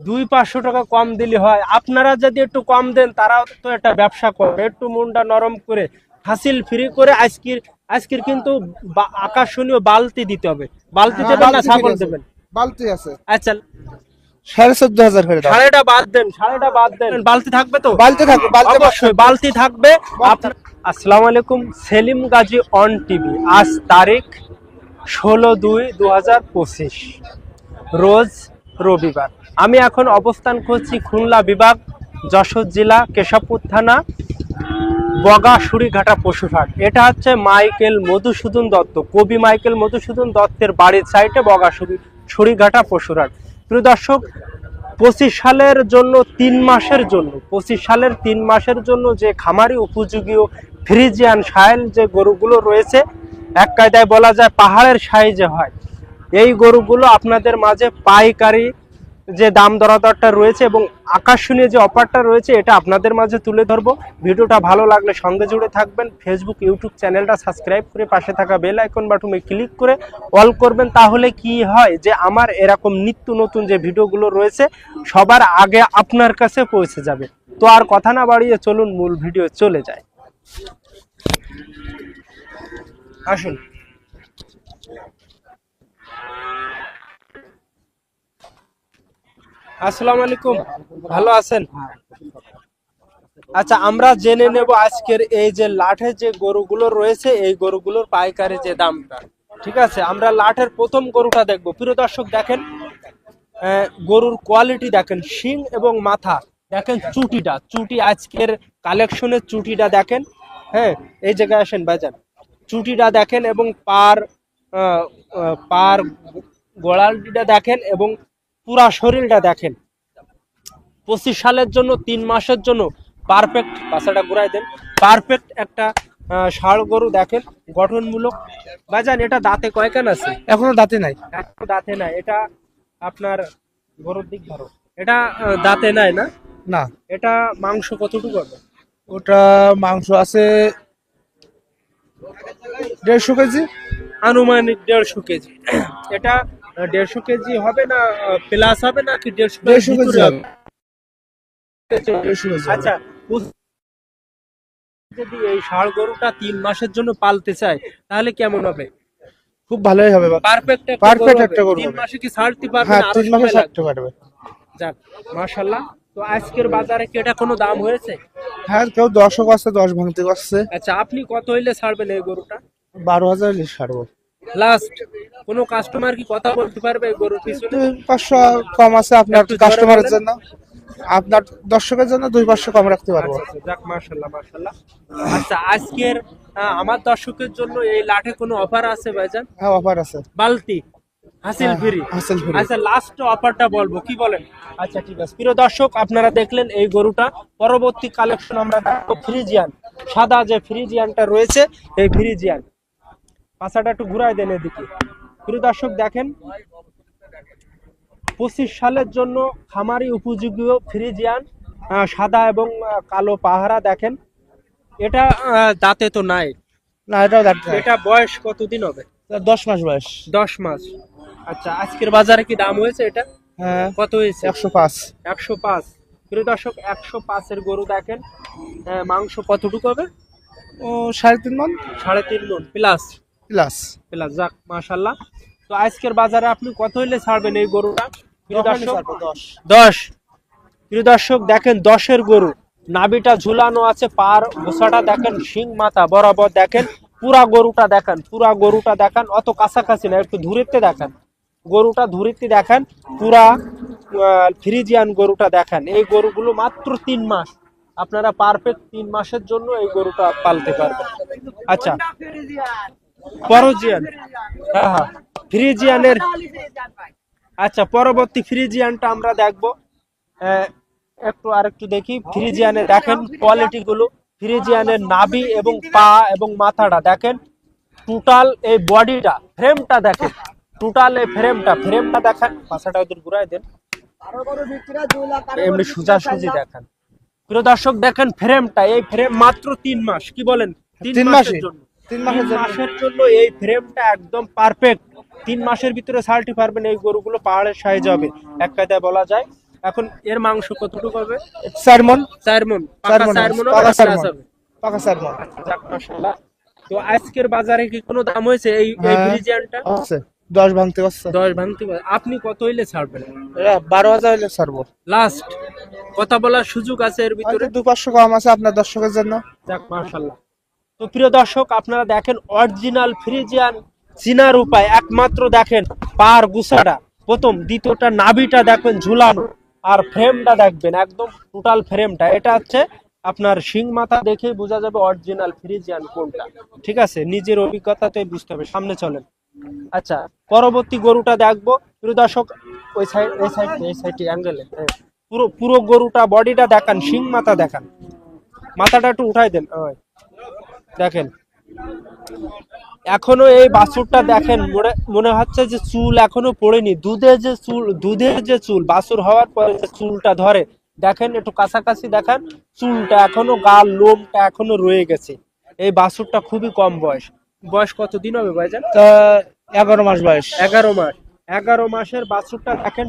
200-500 টাকা কম দিলে হয়? আপনারা যদি একটু কম দেন তারাও তো একটা ব্যবসা করে, একটু মনটা নরম করে হাসিল ফ্রি করে। আজকের কিন্তু আকর্ষণীয় বালতি দিতে হবে। বালতি দেবেন না ছাগল দেবেন? বালতি আছে। আচ্ছা 14,500 করে দাও। সাড়েটা বাদ দেন, সাড়েটা বাদ দেন। বালতি থাকবে তো? বালতি থাকবে, অবশ্যই বালতি থাকবে। আসসালামু আলাইকুম, সেলিম গাজী অন টিভি। আজ তারিখ 16/2/2025, রোজ রবিবার। আমি এখন অবস্থান করছি খুলনা বিভাগ, যশোর জেলা, কেশবপুর থানা, বগাশুড়িঘাটা পশুরহাট। এটা হচ্ছে মাইকেল মধুসূদন দত্ত, কবি মাইকেল মধুসূদন দত্তের বাড়ির সাইডে বগাশুড়িঘাটা পশুরহাট। প্রিয় দর্শক, 25 সালের জন্য 3 মাসের জন্য 25 সালের 3 মাসের জন্য যে খামারি উপযোগী ফ্রিজিয়ান শাইল যে গরুগুলো রয়েছে, এক কায়দায় বলা যায় পাহাড়ের সাইজে হয়, এই গরুগুলো আপনাদের মাঝে পাইকারি যে দাম দরদারটা রয়েছে এবং আকর্ষণীয় যে অফারটা রয়েছে এটা আপনাদের মাঝে তুলে ধরবো। ভিডিওটা ভালো লাগলে সঙ্গে জুড়ে থাকবেন। ফেসবুক, ইউটিউব চ্যানেলটা সাবস্ক্রাইব করে পাশে থাকা বেল আইকন বাটনে ক্লিক করে অল করবেন। তাহলে কি হয় যে আমার এরকম নিত্য নতুন যে ভিডিওগুলো রয়েছে সবার আগে আপনার কাছে পৌঁছে যাবে। তো আর কথা না বাড়িয়ে চলুন মূল ভিডিও চলে যায়। আসুন। আসসালামু আলাইকুম, ভালো আছেন? আচ্ছা, আমরা জেনে নেব আজকের এই যে লাঠের যে গরুগুলো রয়েছে এই গরুগুলোর পাইকারি যে দামটা। ঠিক আছে, আমরা লাঠের প্রথম গরুটা দেখবো। প্রিয় দর্শক দেখেন, গরুর কোয়ালিটি দেখেন, শিং এবং মাথা দেখেন, চুটি আজকের কালেকশনের চুটিটা দেখেন। হ্যাঁ, এই জায়গায় আসেন ভাইজান, চুটিটা দেখেন এবং পার গোড়ালিটা দেখেন এবং পুরা শরীরটা দেখেন। 25 সালের জন্য 3 মাসের জন্য পারফেক্ট, পাশাটা ঘুরাই দেন, পারফেক্ট একটা ষাঁড় গরু দেখেন, গঠনমূলক। ভাইজান এটা দাঁতে কয়খান আছে? এখনো দাঁতে নাই। এখনো দাঁতে নাই। এটা আপনার গরুর দিক ধরো, এটা দাঁতে নাই না? না, এটা মাংস কতটুকু হবে? ওটা মাংস আছে 150 কেজি। আনুমানিক 150 কেজি। এটা 150 কেজি হবে না প্লাস হবে নাকি 150 কেজি হবে? আচ্ছা, যদি এই ষাঁড় গরুটা 3 মাসের জন্য পালতে চায় তাহলে কেমন হবে? খুব ভালোই হবে। পারফেক্ট একটা গরু। 3 মাসে কি ছাড়তে পারবে? হ্যাঁ, না 3 মাসে ছাড়তে পারবে। যাক, মাশাআল্লাহ। তো আজকের বাজারে কি এটা কোনো দাম হয়েছে? হ্যাঁ, কেউ 10 আছে, 10 ভাঙতে পারছে। আচ্ছা, আপনি কত হইলে ছাড়বেন এই গরুটা? 12,000 ছাড়বো। লাস্ট কোনো কাস্টমার কি কথা বলতে পারবে এই গরুর পিছনে? 500 কম আছে আপনার কাস্টমারের জন্য, আপনার দর্শকের জন্য 200-500 কম রাখতে পারবো। আচ্ছা, যাক, মাশাআল্লাহ মাশাআল্লাহ। আচ্ছা, আজকের আমার দর্শকের জন্য এই লাঠে কোনো অফার আছে ভাইজান? হ্যাঁ, অফার আছে। বালতি হাসিল ফ্রি। হাসিল ফ্রি। আচ্ছা, লাস্ট অফারটা বলবো, কি বলেন? আচ্ছা ঠিক আছে। প্রিয় দর্শক, আপনারা দেখলেন এই গরুটা। পরবর্তী কালেকশন আমরা দেখবো ফ্রিজিয়ান, সাদা যে ফ্রিজিয়ানটা রয়েছে এই ফ্রিজিয়ান। পাছাটা একটু ঘুরাই দেন এদিকে। প্রিয় দর্শক দেখেন, 25 সালের জন্য খামারি উপযোগী ফ্রিজিয়ান, সাদা এবং কালো পাহারা দেখেন। এটা দাঁতে তো নাই না, এটাও দাঁতে নাই। এটা বয়স কতদিন হবে? 10 মাস বয়স। 10 মাস। আচ্ছা, আজকের বাজারে কি দাম হয়েছে এটা? হ্যাঁ, কত হয়েছে? 105। 105। প্রিয় দর্শক, 105 এর গরু দেখেন, মাংস কতটুকু হবে? ও 3.5 মণ। 3.5 মণ প্লাস। প্লাস। যাক, মাশাআল্লাহ। তো আজকের বাজারে আপনি কত হইলে ছাড়বেন এই গরুটা? প্রিয় দর্শক 10। প্রিয় দর্শক দেখেন, 10 এর গরু, নাভিটা ঝুলানো আছে, পার গোছাটা দেখেন, শিং মাথা বরাবর দেখেন, পুরা গরুটা দেখান, অত কাছাকাছি না, একটু দূরেতে দেখান, গরুটা দূরেতে দেখান, পুরা ফ্রিজিয়ান গরুটা দেখান। এই গরুগুলো মাত্র 3 মাস, আপনারা পারফেক্ট 3 মাসের জন্য এই গরুটা পালতে পারবেন। আচ্ছা, পরজিয়ান, হ্যাঁ ফ্রিজিয়ানের। আচ্ছা, পরবর্তী ফ্রিজিয়ানটা আমরা দেখবো। আরেকটু দেখি ফ্রিজিয়ানের দেখেন কোয়ালিটি গুলো। ফ্রিজিয়ানের নাভি এবং পা এবং মাথাটা দেখেন, টোটাল এই বডিটা, ফ্রেমটা দেখেন, টোটাল এই ফ্রেমটা দেখেন। পাছাটা ওদের ঘুরাই দেন, এমনি সোজাসুজি দেখেন। প্রিয় দর্শক দেখেন ফ্রেমটা, এই ফ্রেম মাত্র 3 মাস। কি বলেন? 3 মাসের জন্য। 3 মাসের জন্য এই ফ্রেমটা একদম পারফেক্ট। 3 মাসের ভিতরে ছাড়তে পারবেন এই গরুগুলো পাহাড়ের সাইজ হবে, এক কথায় বলা যায়। এখন এর মাংস কতটুকু হবে? 4 মণ। 4 মণ। চার পাকা মণ 4 মণ পাকা 4 প্লাস মণ হবে। পাকা 4 মণ যাক মাশাআল্লাহ। তো আজকের বাজারে কি কোনো দাম হয়েছে এই ফ্রিজিয়ানটা? আছে 10 ভাঙতে আছে। 10 ভাঙতে পারে। আপনি কত হইলে ছাড়বেন? এরা 12,000 হইলে ছাড়বো। লাস্ট কথা বলার সুযোগ আছে এর ভিতরে? হয়তো 2-500 কম আছে আপনার দর্শকের জন্য। যাক মাশাআল্লাহ। তো প্রিয় দর্শক আপনারা দেখেন অরিজিনাল ফ্রিজিয়ান চিনার উপায় একমাত্র দেখেন পার গুছাটা প্রথম, দ্বিতীয়টা নাভিটা দেখবেন ঝুলানো, আর ফ্রেমটা দেখবেন একদম টোটাল ফ্রেমটা। এটা হচ্ছে আপনার শিং মাথা দেখেই বোঝা যাবে অরিজিনাল ফ্রিজিয়ান কোনটা। ঠিক আছে, নিজের অভিজ্ঞতাতে বুঝতে হবে। সামনে চলেন। আচ্ছা, পরবর্তী গরুটা দেখবো প্রিয় দর্শক। ওই সাইড এই সাইড অ্যাঙ্গেলে পুরো পুরো গরুটা বডিটা দেখান, শিং মাথা দেখান, মাথাটা একটু উঠাই দেন। ওই দেখেন এখনো এই বাছুরটা দেখেন মনে হচ্ছে যে চুল এখনো পড়েনি। দুধের যে চুল বাছুর হওয়ার পরে যে চুলটা ধরে দেখেন, একটু কাছাকাছি দেখান, চুলটা এখনো গাল লোমটা এখনো রয়ে গেছে। এই বাছুরটা খুবই কম বয়স। বয়স কতদিন হবে ভাইজান? তা 11 মাস বয়স। 11 মাস। 11 মাসের বাছুরটা দেখেন,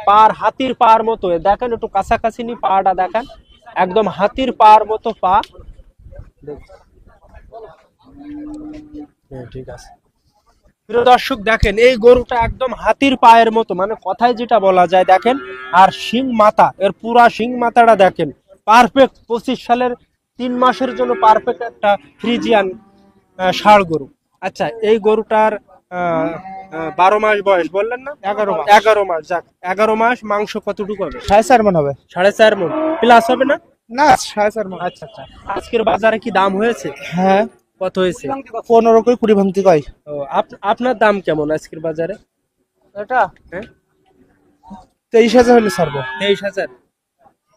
পার হাতির পার মতো। দেখেন একটু কাছাকাছি নি, পাটা দেখেন একদম হাতির পার মতো পা। ঠিক আছে প্রিয় দর্শক দেখেন এই গরুটা একদম হাতির পায়ের মতো, মানে কথায় যেটা বলা যায় দেখেন। আর শিং মাথা, এর পুরা শিং মাথাটা দেখেন পারফেক্ট। 25 সালের 3 মাসের জন্য পারফেক্ট একটা ফ্রিজিয়ান ষাঁড় গরু। আচ্ছা, এই গরুটার 12 মাস বয়স বললেন না? 11 মাস। 11 মাস। যাক 11 মাস। মাংস কতটুকু হবে? 4.5 মণ হবে। 4.5 মণ প্লাস হবে না? না 4.5 মণ। আচ্ছা আচ্ছা। আজকের বাজারে কি দাম হয়েছে? হ্যাঁ কত হয়েছে? 15 কই 20 ভাঙতে কয়। ও, আপনার দাম কেমন আজকের বাজারে? এটা হ্যাঁ 23,000 হইলে ছাড়বো। 23,000।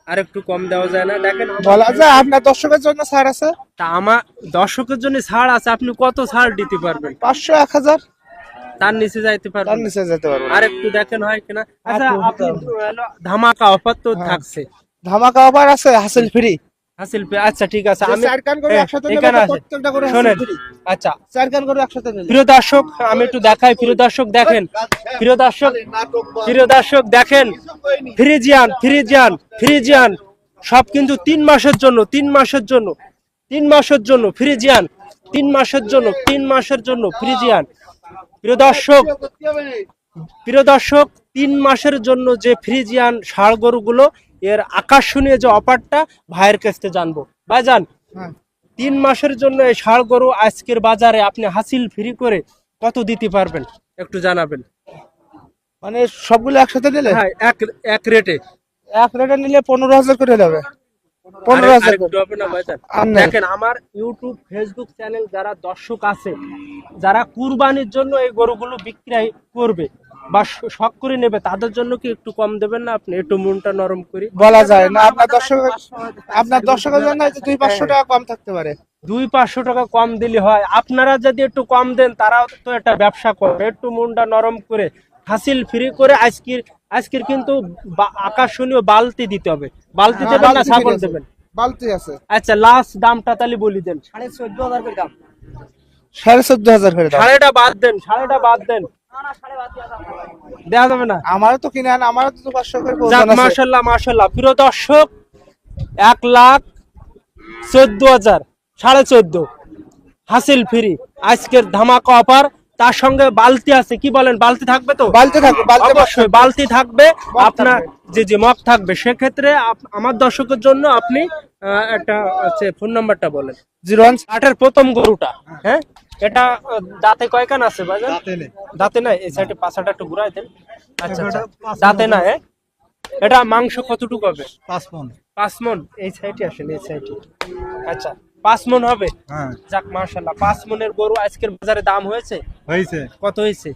আর একটু কম দেওয়া যায় না? দেখেন বলা যায় আপনার দর্শকের জন্য ছাড় আছে। তা আমার দর্শকের জন্য ছাড় আছে, আপনি কত ছাড় দিতে পারবেন? 500 1000 তার নিচে যাইতে তার পারবেন? নিচে যেতে পারবো না। আর একটু দেখেন হয় কিনা। আচ্ছা, একটু আপনি ধামাকা অফার তো হ্যাঁ। থাকছে। ধামাকা অফার আছে, হাসিল ফ্রি। হাসিল পে। আচ্ছা ঠিক আছে, আমি চার কান করে একসাথে নেবে এখানে তো আছে। প্রত্যেকটা করে শোনেন, হাসিল ফ্রি। আচ্ছা 4 কান করে একসাথে নিলে। প্রিয় দর্শক আমি একটু দেখাই। প্রিয় দর্শক দেখেন, প্রিয় দর্শক দেখেন ফ্রিজিয়ান সব কিন্তু 3 মাসের জন্য, 3 মাসের জন্য, 3 মাসের জন্য ফ্রিজিয়ান, 3 মাসের জন্য, 3 মাসের জন্য ফ্রিজিয়ান। প্রিয় দর্শক 3 মাসের জন্য যে ফ্রিজিয়ান ষাঁড় গরুগুলো, এর আকর্ষণীয় যে অফারটা ভাইয়ের কাছ থেকে জানবো। ভাইজান, হ্যাঁ 3 মাসের জন্য এই ষাঁড় গরু আজকের বাজারে আপনি হাসিল ফ্রি করে কত দিতে পারবেন একটু জানাবেন। মানে সবগুলো একসাথে নিলে হ্যাঁ, এক রেটে। এক রেটে নিলে 15,000 করে যাবে। 15,000 আরেকটু হবে না ভাইজান? আর নাই। দেখেন আমার ইউটিউব ফেসবুক চ্যানেল যারা দর্শক আছে, যারা কুরবানির জন্য এই গরুগুলো বিক্রয় করবে বা শখ করে নেবে, তাদের জন্য কি একটু কম দেবেন না আপনি? একটু মনটা নরম করি। বলা যায় না। আপনার দর্শকের জন্য হয়তো 200-500 টাকা কম থাকতে পারে। 200-500 টাকা কম দিলে হয়। আপনারা যদি একটু কম দেন, তারাও তো একটা ব্যবসা করবে। একটু মনটা নরম করে হাসিল ফ্রি করে আজকের কিন্তু আকর্ষণীয় বালতি দিতে হবে। বালতি দেবেন না ছাগল দেবেন? বালতি আছে। আচ্ছা, লাস্ট দামটা তাহলে বলি দেন। 14,500 করে দাম। 14,500 করে দাম। সাড়েটা বাদ দেন। দেওয়া যাবে না? আমারও তো কিনে আন, আমারও তো 500 করে যাক প্রয়োজন আছে। মাশাআল্লাহ। প্রিয় দর্শক 1,14,000, 14.5 হাসিল ফ্রি আজকের ধামাকা অফার। তার সঙ্গে বালতি আছে, কি বলেন? বালতি থাকবে তো? বালতি থাকবে, অবশ্যই বালতি থাকবে। মগ আপনার থাকবে। যে মগ থাকবে। সেক্ষেত্রে আমার দর্শকের জন্য আপনি একটা ফোন নাম্বারটা বলেন। 01 আটের প্রথম গরুটা, হ্যাঁ এটা দাঁতে কয়খান আছে ভাইজান? দাঁতে নাই। এই সাইডে পাছাটা একটু ঘুরাই দেন। আচ্ছা দাঁতে নাই। এটা মাংস কতটুকু হবে? 5 মণ। 5 মণ। এই সাইডে আসেন, এই সাইডে। আচ্ছা 5 মণ হবে। হ্যাঁ যাক মাশাআল্লাহ। 5 মণের গরু আজকের বাজারে দাম হয়েছে? হইছে কত হয়েছে?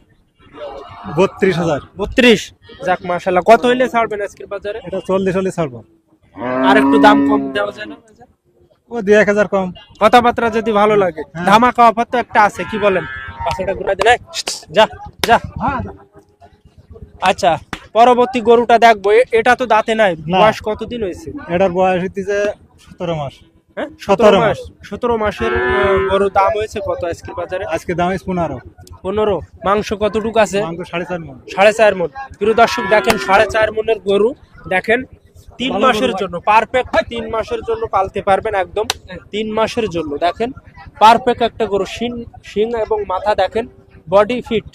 32,000। 32। যাক মাশাআল্লাহ। কত হইলে ছাড়বেন আজকের বাজারে? এটা 40 হলে ছাড়বো। আর একটু দাম কম দেওয়া যায় না ভাইজান? ও 2-1000 কম। কথাবার্তা যদি ভালো লাগে। ধামাকা অফার তো একটা আছে, কি বলেন? পাঁচটা ঘুরাই দেন। যা। আচ্ছা, পরবর্তী গরুটা দেখবো। এটা তো দাঁতে নাই। না। বয়স কতদিন হয়েছে? এটার বয়স হইতেছে 17 মাস। হ্যাঁ 17 মাস। 17 মাসের গরুর দাম হয়েছে কত আজকের বাজারে? আজকে দাম হয়েছে 15। 15। মাংস কতটুকু আছে? মাংস 4.5 মণ। 4.5 মণ। প্রিয় দর্শক দেখেন 4.5 মণের গরু দেখেন 3 ভালো মাসের গরু। জন্য পারফেক্ট 3 মাসের জন্য পালতে পারবেন একদম 3 মাসের জন্য দেখেন পারফেক্ট একটা গরু শিং এবং মাথা দেখেন বডি ফিট।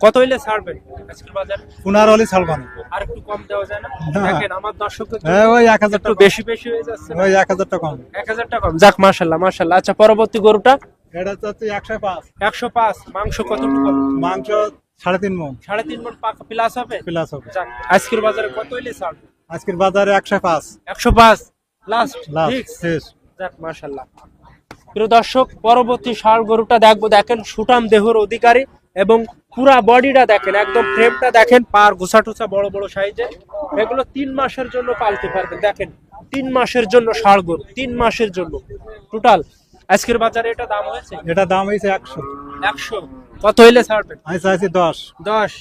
কত হইলে ছাড়বেন আজকের বাজার? 15 হলে ছাড়বো না। আর একটু কম দেওয়া যায় না? না। দেখেন আমার দর্শকের হ্যাঁ ওই 1000 একটু টাকা, বেশি বেশি হয়ে যাচ্ছে না? ওই 1000 টাকা কম। 1000 টাকা কম। যাক মাশাআল্লাহ মাশাআল্লাহ। আচ্ছা পরবর্তী গরুটা এটা হচ্ছে 105। 105। মাংস কতটুকু হবে? মাংস 3.5 মণ 3.5 মণ পাকা প্লাস হবে। প্লাস হবে। যাক আজকের বাজারে কত হইলে ছাড়বেন? আজকের বাজারে 105 105 লাস্ট লাস্ট ফিক্স। শেষ। যাক মাশাআল্লাহ। প্রিয় দর্শক পরবর্তী ষাঁড় গরুটা দেখবো দেখেন সুঠাম দেহর অধিকারী এবং পুরা বডিটা দেখেন একদম ফ্রেমটা দেখেন পার গোছা টুসা বড় বড় সাইজে। এগুলো 3 মাসের জন্য পালতে পারবেন দেখেন 3 মাসের জন্য ষাঁড় গরু 3 মাসের জন্য টোটাল। আজকের বাজারে এটা দাম হয়েছে এটা দাম হয়েছে 100। 100। কত হইলে ছাড়বেন? আমি চাইছি 10 10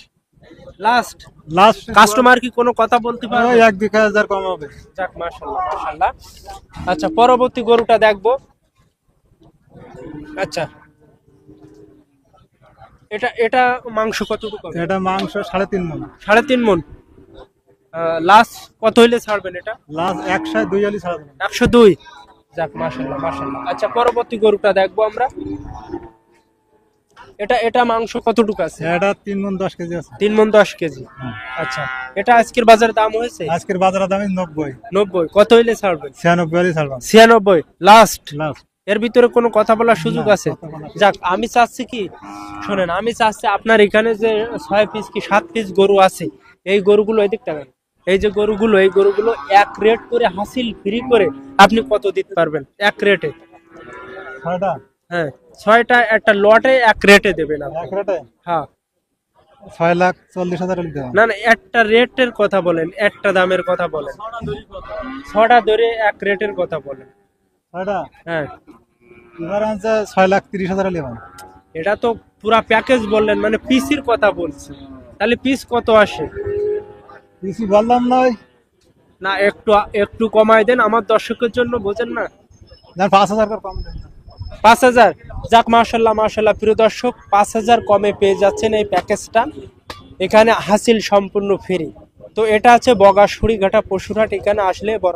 লাস্ট। লাস্ট। কাস্টমার কি কোনো কথা বলতে পারবে? ওই 1-2 হাজার কম হবে। যাক মাশাআল্লাহ মাশাআল্লাহ। আচ্ছা পরবর্তী গরুটা দেখবো। আচ্ছা এটা এটা মাংস কতটুকু হবে? এটা মাংস 3.5 মণ। 3.5 মণ। লাস্ট কত হইলে ছাড়বেন এটা? লাস্ট 102 হলে ছাড়বো না। 102। যাক মাশাআল্লাহ মাশাআল্লাহ। আচ্ছা পরবর্তী গরুটা দেখবো আমরা। এটা মাংস কতটুকু আছে? এটা 3 মণ 10 কেজি আছে। 3 মণ 10 কেজি। আচ্ছা এটা আজকের বাজারে দাম হয়েছে আজকের বাজারের দাম 90। 90। কত হইলে ছাড়বেন? 96 হলে ছাড়বো। 96 লাস্ট। লাস্ট। এর ভিতরে কোনো কথা বলার সুযোগ না, আছে? কথা বলার যাক আমি চাচ্ছি কি শোনেন আমি চাচ্ছি আপনার এখানে যে 6 পিস কি 7 পিস গরু আছে এই গরুগুলো এদিক টাকান এই যে গরুগুলো এই গরুগুলো এক রেট করে হাসিল ফ্রি করে আপনি কত দিতে পারবেন এক রেটে? 6টা হ্যাঁ 6টা একটা লটে এক রেটে দেবেন আপনি। এক রেটে হ্যাঁ 6,40,000 হলে দেবো। না না একটা রেটের কথা বলেন একটা দামের কথা বলেন 6টা ধরে এক রেটের কথা বলেন। 6টা হ্যাঁ এবার আছে 6,30,000 হলে দেবো। এটা তো পুরা প্যাকেজ বললেন মানে পিসির কথা বলছি তাহলে পিস কত আসে? বেশি বললাম না ওই না একটু একটু কমাই দেন আমার দর্শকের জন্য বোঝেন না। 5,000 করে কম দেন। 5000। যাক মাশাআল্লাহ মাশাআল্লাহ প্রিয় দর্শক 5000 কমে পেয়ে যাচ্ছেন এই প্যাকেজটা। এখানে হাসিল সম্পূর্ণ ফ্রি। তো এটা আছে বগা সুড়িঘাটা পশুরহাট। এখানে আসলে বড়